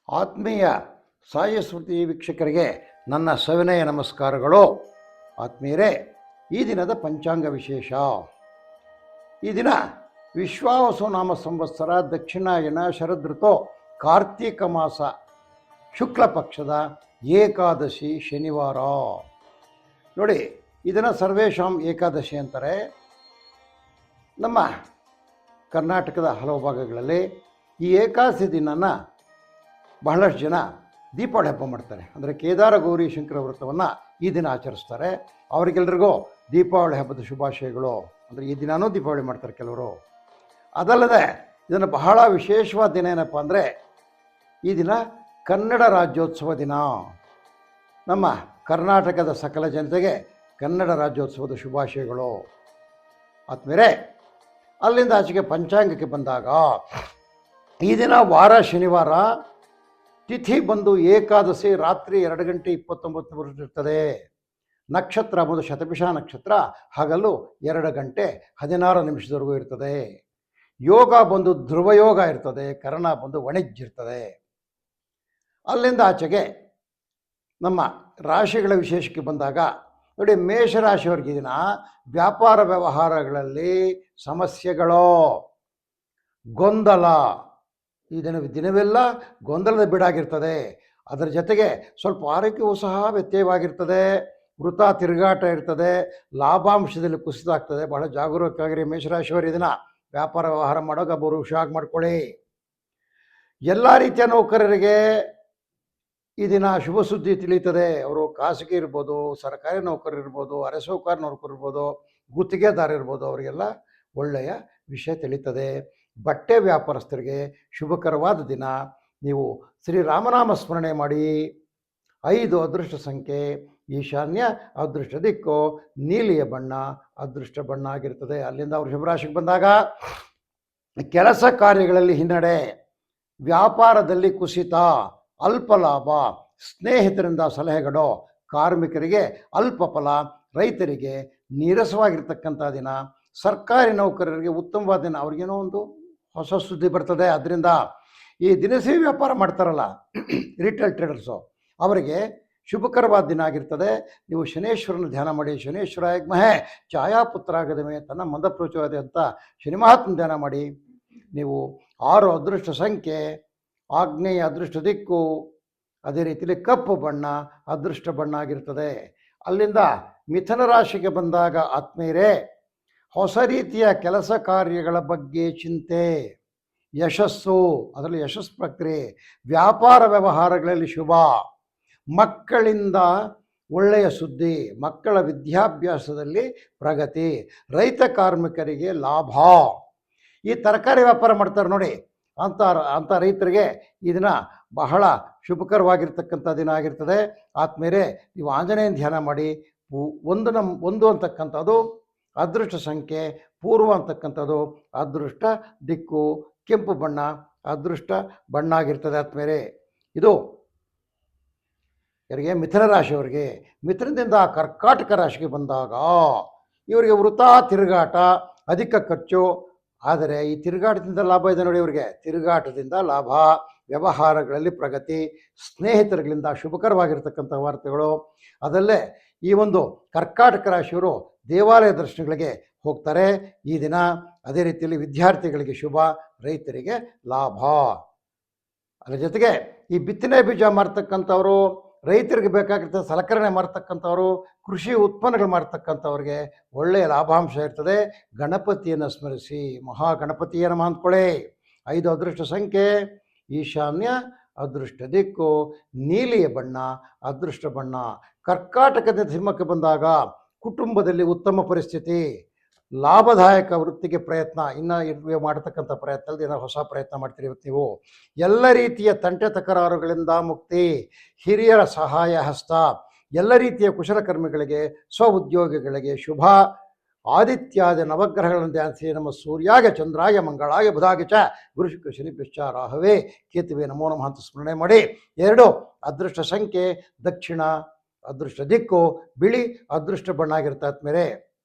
ಆತ್ಮೀಯ ಸಾಯಿ ಸ್ಮೃತಿ ವೀಕ್ಷಕರಿಗೆ ನನ್ನ ಸವಿನಯ ನಮಸ್ಕಾರಗಳು. ಆತ್ಮೀಯರೇ, ಈ ದಿನದ ಪಂಚಾಂಗ ವಿಶೇಷ. ಈ ದಿನ ವಿಶ್ವಾವಸು ನಾಮ ಸಂವತ್ಸರ ದಕ್ಷಿಣಾಯನ ಶರದೃತು ಕಾರ್ತೀಕ ಮಾಸ ಶುಕ್ಲ ಪಕ್ಷದ ಏಕಾದಶಿ ಶನಿವಾರ. ನೋಡಿ, ಇದನ್ನು ಸರ್ವೇಶಾಂ ಏಕಾದಶಿ ಅಂತಾರೆ. ನಮ್ಮ ಕರ್ನಾಟಕದ ಹಲವು ಭಾಗಗಳಲ್ಲಿ ಈ ಏಕಾದಶಿ ದಿನನ ಬಹಳಷ್ಟು ಜನ ದೀಪಾವಳಿ ಹಬ್ಬ ಮಾಡ್ತಾರೆ. ಅಂದರೆ ಕೇದಾರ ಗೌರಿ ಶಂಕರ ವ್ರತವನ್ನು ಈ ದಿನ ಆಚರಿಸ್ತಾರೆ. ಅವರಿಗೆಲ್ಲರಿಗೂ ದೀಪಾವಳಿ ಹಬ್ಬದ ಶುಭಾಶಯಗಳು. ಅಂದರೆ ಈ ದಿನವೂ ದೀಪಾವಳಿ ಮಾಡ್ತಾರೆ ಕೆಲವರು. ಅದಲ್ಲದೆ ಇದನ್ನು ಬಹಳ ವಿಶೇಷವಾದ ದಿನ ಏನಪ್ಪ ಅಂದರೆ, ಈ ದಿನ ಕನ್ನಡ ರಾಜ್ಯೋತ್ಸವ ದಿನ. ನಮ್ಮ ಕರ್ನಾಟಕದ ಸಕಲ ಜನತೆಗೆ ಕನ್ನಡ ರಾಜ್ಯೋತ್ಸವದ ಶುಭಾಶಯಗಳು. ಆದ್ಮೇಲೆ ಅಲ್ಲಿಂದ ಆಚೆಗೆ ಪಂಚಾಂಗಕ್ಕೆ ಬಂದಾಗ, ಈ ದಿನ ವಾರ ಶನಿವಾರ, ತಿಥಿ ಬಂದು ಏಕಾದಶಿ ರಾತ್ರಿ 2:29 ಇರ್ತದೆ. ನಕ್ಷತ್ರ ಬಂದು ಶತಭಿಷ ನಕ್ಷತ್ರ, ಹಗಲು 2:16 ಇರ್ತದೆ. ಯೋಗ ಬಂದು ಧ್ರುವಯೋಗ ಇರ್ತದೆ. ಕರ್ಣ ಬಂದು ವಾಣಿಜ್ಯ ಇರ್ತದೆ. ಅಲ್ಲಿಂದ ಆಚೆಗೆ ನಮ್ಮ ರಾಶಿಗಳ ವಿಶೇಷಕ್ಕೆ ಬಂದಾಗ ನೋಡಿ, ಮೇಷರಾಶಿಯವರಿಗೆ ದಿನ ವ್ಯಾಪಾರ ವ್ಯವಹಾರಗಳಲ್ಲಿ ಸಮಸ್ಯೆಗಳು, ಗೊಂದಲ. ಈ ದಿನವೆಲ್ಲ ಗೊಂದಲದ ಬೀಡಾಗಿರ್ತದೆ. ಅದರ ಜೊತೆಗೆ ಸ್ವಲ್ಪ ಆರೋಗ್ಯವೂ ಸಹ ವ್ಯತ್ಯಯವಾಗಿರ್ತದೆ. ವೃಥ ತಿರುಗಾಟ ಇರ್ತದೆ. ಲಾಭಾಂಶದಲ್ಲಿ ಕುಸಿತ ಆಗ್ತದೆ. ಬಹಳ ಜಾಗರೂಕರಾಗಿರಿ ಮೇಷರಾಶಿಯವರು. ದಿನ ವ್ಯಾಪಾರ ವ್ಯವಹಾರ ಮಾಡೋಕೆ ಒಬ್ಬರು ಹುಷಾರಾಗಿ ಮಾಡ್ಕೊಳ್ಳಿ. ಎಲ್ಲ ರೀತಿಯ ನೌಕರರಿಗೆ ಈ ದಿನ ಶುಭ ಸುದ್ದಿ ತಿಳಿಯುತ್ತದೆ. ಅವರು ಖಾಸಗಿ ಇರ್ಬೋದು, ಸರ್ಕಾರಿ ನೌಕರರು ಇರ್ಬೋದು, ಅರೆಸೌಕಾರಿ ನೌಕರರು ಇರ್ಬೋದು, ಗುತ್ತಿಗೆದಾರ ಇರ್ಬೋದು, ಅವರಿಗೆಲ್ಲ ಒಳ್ಳೆಯ ವಿಷಯ ತಿಳಿತದೆ. ಬಟ್ಟೆ ವ್ಯಾಪಾರಸ್ಥರಿಗೆ ಶುಭಕರವಾದ ದಿನ. ನೀವು ಶ್ರೀರಾಮನಾಮ ಸ್ಮರಣೆ ಮಾಡಿ. 5 ಅದೃಷ್ಟ ಸಂಖ್ಯೆ ಈಶಾನ್ಯ, ಅದೃಷ್ಟ ದಿಕ್ಕು ನೀಲಿಯ ಬಣ್ಣ, ಅದೃಷ್ಟ ಬಣ್ಣ ಆಗಿರ್ತದೆ. ಅಲ್ಲಿಂದ ಅವರು ಶುಭರಾಶಿಗೆ ಬಂದಾಗ, ಕೆಲಸ ಕಾರ್ಯಗಳಲ್ಲಿ ಹಿನ್ನಡೆ, ವ್ಯಾಪಾರದಲ್ಲಿ ಕುಸಿತ, ಅಲ್ಪ ಲಾಭ, ಸ್ನೇಹಿತರಿಂದ ಸಲಹೆಗಳು, ಕಾರ್ಮಿಕರಿಗೆ ಅಲ್ಪ ಫಲ, ರೈತರಿಗೆ ನೀರಸವಾಗಿರ್ತಕ್ಕಂಥ ದಿನ, ಸರ್ಕಾರಿ ನೌಕರರಿಗೆ ಉತ್ತಮವಾದ ದಿನ. ಅವ್ರಿಗೇನೋ ಒಂದು ಹೊಸ ಸುದ್ದಿ ಬರ್ತದೆ. ಅದರಿಂದ ಈ ದಿನಸಿ ವ್ಯಾಪಾರ ಮಾಡ್ತಾರಲ್ಲ ರಿಟೇಲ್ ಟ್ರೇಡರ್ಸು, ಅವರಿಗೆ ಶುಭಕರವಾದ ದಿನ ಆಗಿರ್ತದೆ. ನೀವು ಶನೇಶ್ವರನ ಧ್ಯಾನ ಮಾಡಿ. ಶನೇಶ್ವರಾಯ ಮಹೇ ಛಾಯಾಪುತ್ರಾಗದಮೆ, ತನ್ನ ಮಂದಪ್ರೋಚವಾದ ಅಂತ ಶನಿ ಮಹಾತ್ಮ ಧ್ಯಾನ ಮಾಡಿ. ನೀವು 6 ಅದೃಷ್ಟ ಸಂಖ್ಯೆ ಆಗ್ನೇಯ, ಅದೃಷ್ಟ ದಿಕ್ಕು, ಅದೇ ರೀತಿಯಲ್ಲಿ ಕಪ್ಪು ಬಣ್ಣ ಅದೃಷ್ಟ ಬಣ್ಣ ಆಗಿರ್ತದೆ. ಅಲ್ಲಿಂದ ಮಿಥುನ ರಾಶಿಗೆ ಬಂದಾಗ, ಆತ್ಮೀಯರೇ, ಹೊಸ ರೀತಿಯ ಕೆಲಸ ಕಾರ್ಯಗಳ ಬಗ್ಗೆ ಚಿಂತೆ, ಯಶಸ್ಸು, ಅದರಲ್ಲಿ ಯಶಸ್ಸು ಪ್ರಕ್ರಿಯೆ, ವ್ಯಾಪಾರ ವ್ಯವಹಾರಗಳಲ್ಲಿ ಶುಭ, ಮಕ್ಕಳಿಂದ ಒಳ್ಳೆಯ ಸುದ್ದಿ, ಮಕ್ಕಳ ವಿದ್ಯಾಭ್ಯಾಸದಲ್ಲಿ ಪ್ರಗತಿ, ರೈತ ಕಾರ್ಮಿಕರಿಗೆ ಲಾಭ. ಈ ತರಕಾರಿ ವ್ಯಾಪಾರ ಮಾಡ್ತಾರೆ ನೋಡಿ, ಅಂಥ ರೈತರಿಗೆ ಈ ದಿನ ಬಹಳ ಶುಭಕರವಾಗಿರ್ತಕ್ಕಂಥ ದಿನ ಆಗಿರ್ತದೆ. ಆದ್ಮೇಲೆ ನೀವು ಆಂಜನೇಯನ ಧ್ಯಾನ ಮಾಡಿ. 1 ಅಂತಕ್ಕಂಥದ್ದು ಅದೃಷ್ಟ ಸಂಖ್ಯೆ, ಪೂರ್ವ ಅಂತಕ್ಕಂಥದ್ದು ಅದೃಷ್ಟ ದಿಕ್ಕು, ಕೆಂಪು ಬಣ್ಣ ಅದೃಷ್ಟ ಬಣ್ಣ ಆಗಿರ್ತದೆ. ಆದ್ಮೇಲೆ ಇದು ಇವರಿಗೆ ಮಿಥುನ ರಾಶಿಯವರಿಗೆ. ಮಿಥುನದಿಂದ ಕರ್ಕಾಟಕ ರಾಶಿಗೆ ಬಂದಾಗ, ಇವರಿಗೆ ವೃಥ ತಿರುಗಾಟ, ಅಧಿಕ ಖರ್ಚು. ಆದರೆ ಈ ತಿರುಗಾಟದಿಂದ ಲಾಭ ಇದೆ ನೋಡಿ ಇವರಿಗೆ. ತಿರುಗಾಟದಿಂದ ಲಾಭ, ವ್ಯವಹಾರಗಳಲ್ಲಿ ಪ್ರಗತಿ, ಸ್ನೇಹಿತರುಗಳಿಂದ ಶುಭಕರವಾಗಿರ್ತಕ್ಕಂಥ ವಾರ್ತೆಗಳು. ಅದಲ್ಲೇ ಈ ಒಂದು ಕರ್ಕಾಟಕ ರಾಶಿಯವರು ದೇವಾಲಯ ದರ್ಶನಗಳಿಗೆ ಹೋಗ್ತಾರೆ ಈ ದಿನ. ಅದೇ ರೀತಿಯಲ್ಲಿ ವಿದ್ಯಾರ್ಥಿಗಳಿಗೆ ಶುಭ, ರೈತರಿಗೆ ಲಾಭ. ಅದರ ಜೊತೆಗೆ ಈ ಬಿತ್ತನೆ ಬೀಜ ಮಾರ್ತಕ್ಕಂಥವರು, ರೈತರಿಗೆ ಬೇಕಾಗಿರ್ತಕ್ಕ ಸಲಕರಣೆ ಮಾರ್ತಕ್ಕಂಥವರು, ಕೃಷಿ ಉತ್ಪನ್ನಗಳು ಮಾರ್ತಕ್ಕಂಥವ್ರಿಗೆ ಒಳ್ಳೆಯ ಲಾಭಾಂಶ ಇರ್ತದೆ. ಗಣಪತಿಯನ್ನು ಸ್ಮರಿಸಿ, ಮಹಾಗಣಪತಿಯನ್ನು ಅಂದ್ಕೊಳ್ಳಿ. 5 ಅದೃಷ್ಟ ಸಂಖ್ಯೆ ಈಶಾನ್ಯ, ಅದೃಷ್ಟ ದಿಕ್ಕು ನೀಲಿಯ ಬಣ್ಣ ಅದೃಷ್ಟ ಬಣ್ಣ. ಕರ್ಕಾಟಕದ ಸಿಂಹಕ್ಕೆ ಬಂದಾಗ, ಕುಟುಂಬದಲ್ಲಿ ಉತ್ತಮ ಪರಿಸ್ಥಿತಿ, ಲಾಭದಾಯಕ ವೃತ್ತಿಗೆ ಪ್ರಯತ್ನ. ಇನ್ನು ಮಾಡತಕ್ಕಂಥ ಪ್ರಯತ್ನದಲ್ಲಿ ಏನೋ ಹೊಸ ಪ್ರಯತ್ನ ಮಾಡ್ತೀರಿ ಇವತ್ತು ನೀವು. ಎಲ್ಲ ರೀತಿಯ ತಂಟೆ ತಕರಾರುಗಳಿಂದ ಮುಕ್ತಿ, ಹಿರಿಯರ ಸಹಾಯ ಹಸ್ತ, ಎಲ್ಲ ರೀತಿಯ ಕುಶಲಕರ್ಮಿಗಳಿಗೆ, ಸ್ವ ಉದ್ಯೋಗಿಗಳಿಗೆ ಶುಭ. ಆದಿತ್ಯಾದ ನವಗ್ರಹಗಳನ್ನು ಧ್ಯಾನಿಸಿ. ನಮ್ಮ ಸೂರ್ಯಾಗ ಚಂದ್ರಾಯ ಮಂಗಳಾಯ ಬುಧಾಗ ಚ ಗುರು ಶುಕ್ರ ಶನಿಭ್ಯಶ್ಚ ರಾಹವೇ ಕೇತುವೆ ನಮೋ ನಮಃ ಅಂತ ಸ್ಮರಣೆ ಮಾಡಿ. 2 ಅದೃಷ್ಟ ಸಂಖ್ಯೆ ದಕ್ಷಿಣ, ಅದೃಷ್ಟ ದಿಕ್ಕು ಬಿಳಿ ಅದೃಷ್ಟ ಬಣ್ಣ ಆಗಿರುತ್ತೆ. ಆದ್ಮೇಲೆ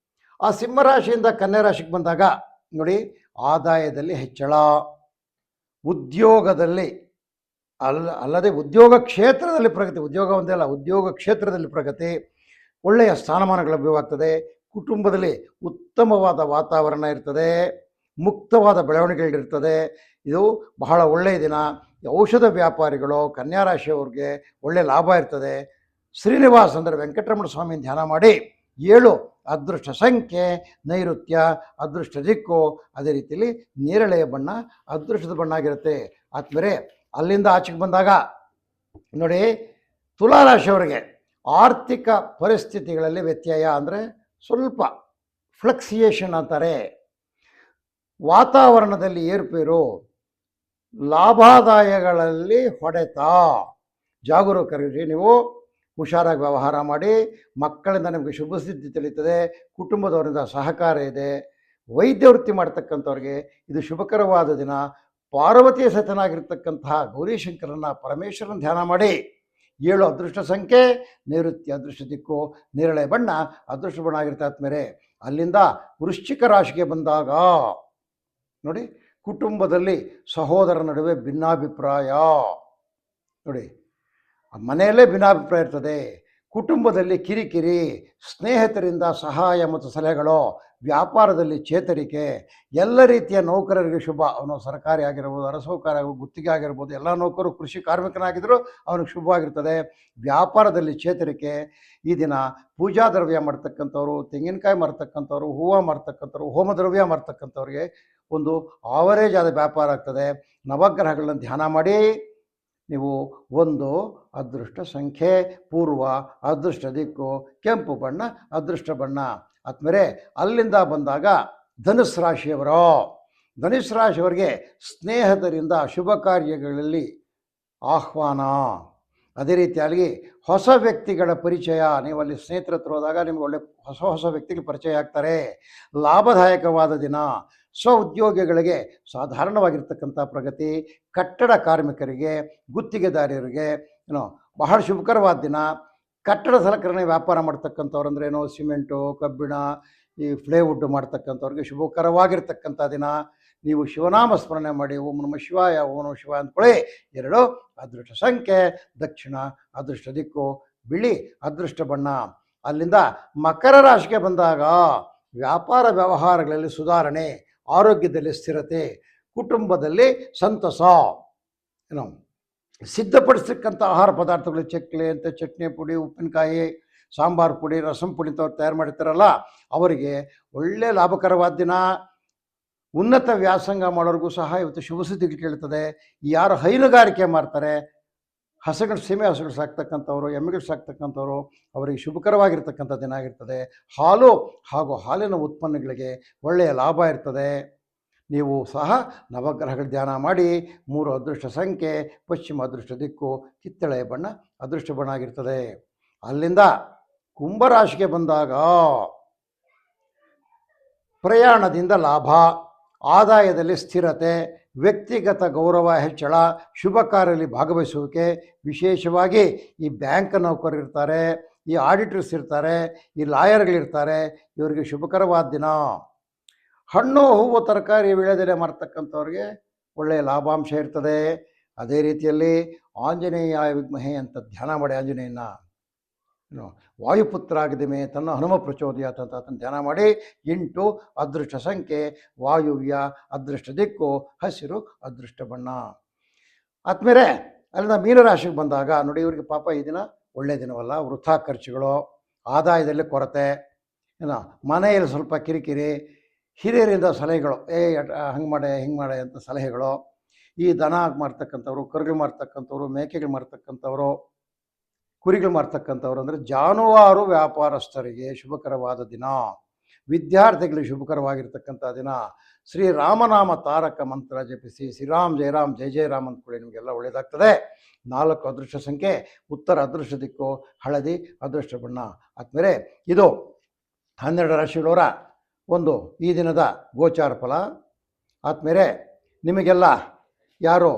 ಆ ಸಿಂಹರಾಶಿಯಿಂದ ಕನ್ಯಾ ರಾಶಿಗೆ ಬಂದಾಗ ನೋಡಿ, ಆದಾಯದಲ್ಲಿ ಹೆಚ್ಚಳ, ಉದ್ಯೋಗದಲ್ಲಿ ಅಲ್ಲದೆ ಉದ್ಯೋಗ ಕ್ಷೇತ್ರದಲ್ಲಿ ಪ್ರಗತಿ, ಉದ್ಯೋಗ ಒಂದೇ ಅಲ್ಲ, ಉದ್ಯೋಗ ಕ್ಷೇತ್ರದಲ್ಲಿ ಪ್ರಗತಿ, ಒಳ್ಳೆಯ ಸ್ಥಾನಮಾನಗಳು ಲಭ್ಯವಾಗ್ತದೆ, ಕುಟುಂಬದಲ್ಲಿ ಉತ್ತಮವಾದ ವಾತಾವರಣ ಇರ್ತದೆ, ಮುಕ್ತವಾದ ಬೆಳವಣಿಗೆಗಳಿರ್ತದೆ. ಇದು ಬಹಳ ಒಳ್ಳೆಯ ದಿನ. ಔಷಧ ವ್ಯಾಪಾರಿಗಳು, ಕನ್ಯಾ ರಾಶಿಯವ್ರಿಗೆ ಒಳ್ಳೆಯ ಲಾಭ ಇರ್ತದೆ. ಶ್ರೀನಿವಾಸ್ ಅಂದರೆ ವೆಂಕಟರಮಣ ಸ್ವಾಮಿ ಧ್ಯಾನ ಮಾಡಿ. 7 ಅದೃಷ್ಟ ಸಂಖ್ಯೆ ನೈಋತ್ಯ, ಅದೃಷ್ಟ ದಿಕ್ಕು, ಅದೇ ರೀತಿಯಲ್ಲಿ ನೇರಳೆಯ ಬಣ್ಣ ಅದೃಷ್ಟದ ಬಣ್ಣ ಆಗಿರುತ್ತೆ. ಆದ್ಮೇಲೆ ಅಲ್ಲಿಂದ ಆಚೆಗೆ ಬಂದಾಗ ನೋಡಿ, ತುಲಾರಾಶಿಯವರಿಗೆ ಆರ್ಥಿಕ ಪರಿಸ್ಥಿತಿಗಳಲ್ಲಿ ವ್ಯತ್ಯಯ ಅಂದರೆ ಸ್ವಲ್ಪ ಫ್ಲಕ್ಸಿಯೇಷನ್ ಅಂತಾರೆ, ವಾತಾವರಣದಲ್ಲಿ ಏರುಪೇರು, ಲಾಭಾದಾಯಗಳಲ್ಲಿ ಹೊಡೆತ. ಜಾಗರೂಕರಿರಿ, ನೀವು ಹುಷಾರಾಗಿ ವ್ಯವಹಾರ ಮಾಡಿ. ಮಕ್ಕಳಿಂದ ನಿಮಗೆ ಶುಭ ಸುದ್ದಿ ತಿಳಿಯುತ್ತದೆ, ಕುಟುಂಬದವರಿಂದ ಸಹಕಾರ ಇದೆ. ವೈದ್ಯ ವೃತ್ತಿ ಮಾಡ್ತಕ್ಕಂಥವ್ರಿಗೆ ಇದು ಶುಭಕರವಾದ ದಿನ. ಪಾರ್ವತಿಯ ಸತನಾಗಿರ್ತಕ್ಕಂತಹ ಗೌರೀಶಂಕರನ, ಪರಮೇಶ್ವರನ ಧ್ಯಾನ ಮಾಡಿ. 7 ಅದೃಷ್ಟ ಸಂಖ್ಯೆ ನೈಋತ್ಯ, ಅದೃಷ್ಟ ದಿಕ್ಕು, ನೇರಳೆ ಬಣ್ಣ ಅದೃಷ್ಟ ಬಣ್ಣ ಆಗಿರುತ್ತೆ. ಆದ್ಮೇಲೆ ಅಲ್ಲಿಂದ ವೃಶ್ಚಿಕ ರಾಶಿಗೆ ಬಂದಾಗ ನೋಡಿ, ಕುಟುಂಬದಲ್ಲಿ ಸಹೋದರ ನಡುವೆ ಭಿನ್ನಾಭಿಪ್ರಾಯ. ನೋಡಿ, ಮನೆಯಲ್ಲೇ ಭಿನ್ನಾಭಿಪ್ರಾಯ ಇರ್ತದೆ, ಕುಟುಂಬದಲ್ಲಿ ಕಿರಿಕಿರಿ, ಸ್ನೇಹಿತರಿಂದ ಸಹಾಯ ಮತ್ತು ಸಲಹೆಗಳು, ವ್ಯಾಪಾರದಲ್ಲಿ ಚೇತರಿಕೆ, ಎಲ್ಲ ರೀತಿಯ ನೌಕರರಿಗೆ ಶುಭ. ಅವನು ಸರ್ಕಾರಿ ಆಗಿರ್ಬೋದು, ಅರಸೌಕಾರ ಆಗಿರ್ಬೋದು, ಗುತ್ತಿಗೆ ಆಗಿರ್ಬೋದು, ಎಲ್ಲ ನೌಕರು, ಕೃಷಿ ಕಾರ್ಮಿಕನಾಗಿದ್ದರೂ ಅವನಿಗೆ ಶುಭವಾಗಿರ್ತದೆ. ವ್ಯಾಪಾರದಲ್ಲಿ ಚೇತರಿಕೆ. ಈ ದಿನ ಪೂಜಾ ದ್ರವ್ಯ ಮಾಡ್ತಕ್ಕಂಥವ್ರು, ತೆಂಗಿನಕಾಯಿ ಮಾರ್ತಕ್ಕಂಥವ್ರು, ಹೂವು ಮಾರ್ತಕ್ಕಂಥವ್ರು, ಹೋಮ ದ್ರವ್ಯ ಮಾರ್ತಕ್ಕಂಥವ್ರಿಗೆ ಒಂದು ಆವರೇಜ್ ಆದ ವ್ಯಾಪಾರ ಆಗ್ತದೆ. ನವಗ್ರಹಗಳನ್ನು ಧ್ಯಾನ ಮಾಡಿ. ನೀವು 1 ಅದೃಷ್ಟ ಸಂಖ್ಯೆ ಪೂರ್ವ, ಅದೃಷ್ಟ ದಿಕ್ಕು, ಕೆಂಪು ಬಣ್ಣ ಅದೃಷ್ಟ ಬಣ್ಣ. ಆದ್ಮೇಲೆ ಅಲ್ಲಿಂದ ಬಂದಾಗ ಧನುಸ್ ರಾಶಿಯವರಿಗೆ ಸ್ನೇಹಿತರಿಂದ ಶುಭ ಕಾರ್ಯಗಳಲ್ಲಿ ಆಹ್ವಾನ. ಅದೇ ರೀತಿಯಾಗಿ ಹೊಸ ವ್ಯಕ್ತಿಗಳ ಪರಿಚಯ. ನೀವು ಅಲ್ಲಿ ಸ್ನೇಹಿತರ ಹತ್ರ ಹೋದಾಗ ನಿಮ್ಗೆ ಒಳ್ಳೆ ಹೊಸ ವ್ಯಕ್ತಿಗಳು ಪರಿಚಯ ಆಗ್ತಾರೆ. ಲಾಭದಾಯಕವಾದ ದಿನ. ಸ್ವ ಉದ್ಯೋಗಿಗಳಿಗೆ ಸಾಧಾರಣವಾಗಿರ್ತಕ್ಕಂಥ ಪ್ರಗತಿ. ಕಟ್ಟಡ ಕಾರ್ಮಿಕರಿಗೆ, ಗುತ್ತಿಗೆದಾರರಿಗೆ ಬಹಳ ಶುಭಕರವಾದ ದಿನ. ಕಟ್ಟಡ ಸಲಕರಣೆ ವ್ಯಾಪಾರ ಮಾಡ್ತಕ್ಕಂಥವ್ರು ಅಂದ್ರೆ ಸಿಮೆಂಟು, ಕಬ್ಬಿಣ, ಈ ಫ್ಲೇವುಡ್ ಮಾಡ್ತಕ್ಕಂಥವ್ರಿಗೆ ಶುಭಕರವಾಗಿರ್ತಕ್ಕಂಥ ದಿನ. ನೀವು ಶಿವನಾಮ ಸ್ಮರಣೆ ಮಾಡಿ, ಓಂ ನಮಃ ಶಿವಾಯ, ಓಂ ನಮಃ ಶಿವಾಯ ಅಂದ್ಕೊಳ್ಳಿ. 2 ಅದೃಷ್ಟ ಸಂಖ್ಯೆ ದಕ್ಷಿಣ, ಅದೃಷ್ಟ ದಿಕ್ಕು, ಬಿಳಿ ಅದೃಷ್ಟ ಬಣ್ಣ. ಅಲ್ಲಿಂದ ಮಕರ ರಾಶಿಗೆ ಬಂದಾಗ ವ್ಯಾಪಾರ ವ್ಯವಹಾರಗಳಲ್ಲಿ ಸುಧಾರಣೆ, ಆರೋಗ್ಯದಲ್ಲಿ ಸ್ಥಿರತೆ, ಕುಟುಂಬದಲ್ಲಿ ಸಂತಸ. ಸಿದ್ಧಪಡಿಸ್ತಕ್ಕಂಥ ಆಹಾರ ಪದಾರ್ಥಗಳು, ಚಕ್ಲಿ ಅಂತ ಚಟ್ನಿ ಪುಡಿ, ಉಪ್ಪಿನಕಾಯಿ, ಸಾಂಬಾರು ಪುಡಿ, ರಸಂ ಪುಡಿ ಅಂತವ್ರು ತಯಾರು ಮಾಡಿರ್ತಾರಲ್ಲ, ಅವರಿಗೆ ಒಳ್ಳೆ ಲಾಭಕರವಾದ ದಿನ. ಉನ್ನತ ವ್ಯಾಸಂಗ ಮಾಡೋರಿಗೂ ಸಹ ಇವತ್ತು ಶುಭ ಸುದ್ದಿಗಳು ಕೇಳ್ತದೆ. ಯಾರು ಹೈನುಗಾರಿಕೆ ಮಾಡ್ತಾರೆ, ಸೀಮೆ ಹಸುಗಳು ಸಾಕ್ತಕ್ಕಂಥವ್ರು, ಎಮ್ಮೆಗಳು ಸಾಕ್ತಕ್ಕಂಥವ್ರು, ಅವರಿಗೆ ಶುಭಕರವಾಗಿರ್ತಕ್ಕಂಥ ದಿನ ಆಗಿರ್ತದೆ. ಹಾಲು ಹಾಗೂ ಹಾಲಿನ ಉತ್ಪನ್ನಗಳಿಗೆ ಒಳ್ಳೆಯ ಲಾಭ ಇರ್ತದೆ. ನೀವು ಸಹ ನವಗ್ರಹಗಳ ಧ್ಯಾನ ಮಾಡಿ. 3 ಅದೃಷ್ಟ ಸಂಖ್ಯೆ ಪಶ್ಚಿಮ, ಅದೃಷ್ಟ ದಿಕ್ಕು, ಕಿತ್ತಳೆ ಬಣ್ಣ ಅದೃಷ್ಟ ಬಣ್ಣ ಆಗಿರ್ತದೆ. ಅಲ್ಲಿಂದ ಕುಂಭರಾಶಿಗೆ ಬಂದಾಗ ಪ್ರಯಾಣದಿಂದ ಲಾಭ, ಆದಾಯದಲ್ಲಿ ಸ್ಥಿರತೆ, ವ್ಯಕ್ತಿಗತ ಗೌರವ ಹೆಚ್ಚಳ, ಶುಭ ಕಾರ್ಯದಲ್ಲಿ ಭಾಗವಹಿಸುವಿಕೆ. ವಿಶೇಷವಾಗಿ ಈ ಬ್ಯಾಂಕ್ ನೌಕರರು ಇರ್ತಾರೆ, ಈ ಆಡಿಟರ್ಸ್ ಇರ್ತಾರೆ, ಈ ಲಾಯರ್ಗಳಿರ್ತಾರೆ, ಇವರಿಗೆ ಶುಭಕರವಾದ ದಿನ. ಹಣ್ಣು, ಹೂವು, ತರಕಾರಿ, ವೀಳ್ಯದೆಲೆ ಮಾರ್ತಕ್ಕಂಥವ್ರಿಗೆ ಒಳ್ಳೆಯ ಲಾಭಾಂಶ ಇರ್ತದೆ. ಅದೇ ರೀತಿಯಲ್ಲಿ ಆಂಜನೇಯ ವಿದ್ಮಹೆ ಅಂತ ಧ್ಯಾನ ಮಾಡಿ. ಆಂಜನೇಯನ ವಾಯುಪುತ್ರ ಆಗಿದೆಮೆ ತನ್ನ ಹನುಮ ಪ್ರಚೋದಯಾತ್ ಅಂತ ಧ್ಯಾನ ಮಾಡಿ. 8 ಅದೃಷ್ಟ ಸಂಖ್ಯೆ ವಾಯುವ್ಯ, ಅದೃಷ್ಟ ದಿಕ್ಕು, ಹಸಿರು ಅದೃಷ್ಟ ಬಣ್ಣ. ಆದ್ಮೇಲೆ ಅಲ್ಲಿಂದ ಮೀನರಾಶಿಗೆ ಬಂದಾಗ ನೋಡಿ, ಇವರಿಗೆ ಪಾಪ ಈ ದಿನ ಒಳ್ಳೆಯ ದಿನವಲ್ಲ. ವೃಥಾ ಖರ್ಚುಗಳು, ಆದಾಯದಲ್ಲಿ ಕೊರತೆ, ಮನೆಯಲ್ಲಿ ಸ್ವಲ್ಪ ಕಿರಿಕಿರಿ, ಹಿರಿಯರಿಂದ ಸಲಹೆಗಳು, ಹಂಗೆ ಮಾಡೆ ಹಿಂಗೆ ಮಾಡೆ ಅಂತ ಸಲಹೆಗಳು. ಈ ದನ ಮಾರ್ತಕ್ಕಂಥವ್ರು, ಕರುಗಳು ಮಾರ್ತಕ್ಕಂಥವ್ರು, ಮೇಕೆಗಳು ಮಾರ್ತಕ್ಕಂಥವ್ರು, ಕುರಿಗಳು ಮಾರ್ತಕ್ಕಂಥವ್ರು ಅಂದರೆ ಜಾನುವಾರು ವ್ಯಾಪಾರಸ್ಥರಿಗೆ ಶುಭಕರವಾದ ದಿನ. ವಿದ್ಯಾರ್ಥಿಗಳಿಗೆ ಶುಭಕರವಾಗಿರ್ತಕ್ಕಂಥ ದಿನ. ಶ್ರೀರಾಮನಾಮ ತಾರಕ ಮಂತ್ರ ಜಪಿಸಿ, ಶ್ರೀರಾಮ್ ಜಯರಾಮ್ ಜಯ ಜಯರಾಮ್ ಅಂದ್ಕೊಳ್ಳಿ, ನಿಮಗೆಲ್ಲ ಒಳ್ಳೆಯದಾಗ್ತದೆ. 4 ಅದೃಷ್ಟ ಸಂಖ್ಯೆ ಉತ್ತರ, ಅದೃಷ್ಟ ದಿಕ್ಕು, ಹಳದಿ ಅದೃಷ್ಟ ಬಣ್ಣ. ಆದ್ಮೇಲೆ ಇದು 12 ರಾಶಿಗಳವರ ಒಂದು ಈ ದಿನದ ಗೋಚಾರ ಫಲ. ಆದ್ಮೇಲೆ ನಿಮಗೆಲ್ಲ ಯಾರು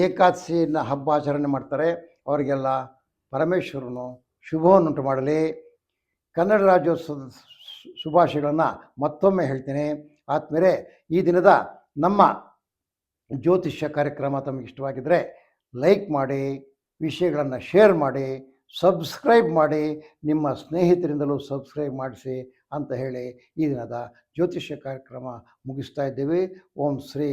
ಏಕಾದಶಿನ ಹಬ್ಬ ಆಚರಣೆ ಮಾಡ್ತಾರೆ ಅವರಿಗೆಲ್ಲ ಪರಮೇಶ್ವರನು ಶುಭವನ್ನುಂಟು ಮಾಡಲಿ. ಕನ್ನಡ ರಾಜ್ಯೋತ್ಸವದ ಶುಭಾಶಯಗಳನ್ನು ಮತ್ತೊಮ್ಮೆ ಹೇಳ್ತೀನಿ. ಆದ್ಮೇಲೆ ಈ ದಿನದ ನಮ್ಮ ಜ್ಯೋತಿಷ್ಯ ಕಾರ್ಯಕ್ರಮ ತಮಗೆ ಇಷ್ಟವಾಗಿದ್ದರೆ ಲೈಕ್ ಮಾಡಿ, ವಿಷಯಗಳನ್ನು ಶೇರ್ ಮಾಡಿ, ಸಬ್ಸ್ಕ್ರೈಬ್ ಮಾಡಿ, ನಿಮ್ಮ ಸ್ನೇಹಿತರಿಂದಲೂ ಸಬ್ಸ್ಕ್ರೈಬ್ ಮಾಡಿಸಿ ಅಂತ ಹೇಳಿ ಈ ದಿನದ ಜ್ಯೋತಿಷ್ಯ ಕಾರ್ಯಕ್ರಮ ಮುಗಿಸ್ತಾ ಇದ್ದೀವಿ. ಓಂ ಶ್ರೀ